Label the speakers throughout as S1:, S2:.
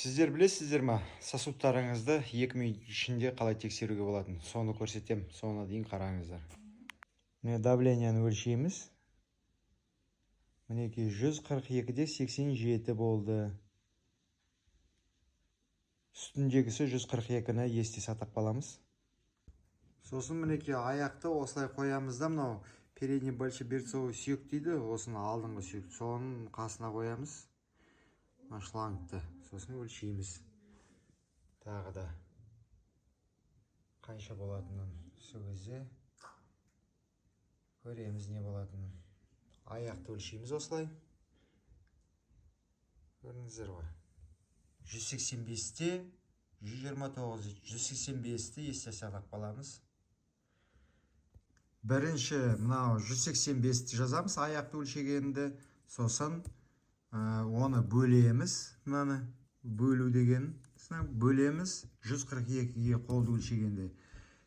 S1: Сіздер білесіздер ма, сосудтарыңызды 2 минут ішінде қалай тексеруге болатын? Соны көрсетем, соңына дейін қараңыздар. Міне давленияны өлшейміз. Мінекей 142-де 87 болды. Үстіндегісі 142-ні есте сақтап қаламыз. Сосын мінекей аяқты осылай қоямыз да, мынау передний большеберцовый сүйек дейді, осыны алдыңғы сүйек. Соның қасына қоямыз. Шлангты. Сосын өлшейміз. Тағы да қанша болатынын сол кезде көреміз не болатынын. Аяқты өлшейміз осылай. Көрдіңіздер ғой. 185-те 129, 185-ті есте сақтап қаламыз. Бірінші мынау 185-ті жазамыз, аяқты өлшегенді. Сосын оны бөлеміз, мынаны бөлу деген бөлеміз 142-ге қолды өлшегенде.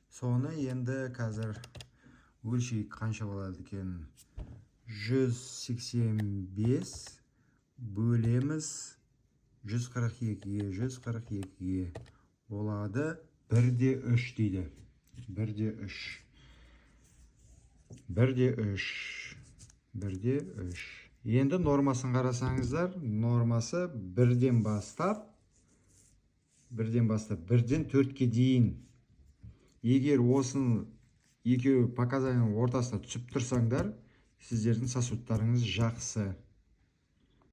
S1: Соны енді қазір өлшейік қанша болады екен. 185 бөлеміз 142-ге, 142-ге болады 1/3 дейді. 1/3. 1/3. 1/3. Енді нормасын қарасаңыздар, нормасы 1-ден бастап 1-ден 4-ке дейін. Егер осының екеуі показанияның ортасына түсіп тұрсаңдар, сіздердің сосудтарыңыз жақсы.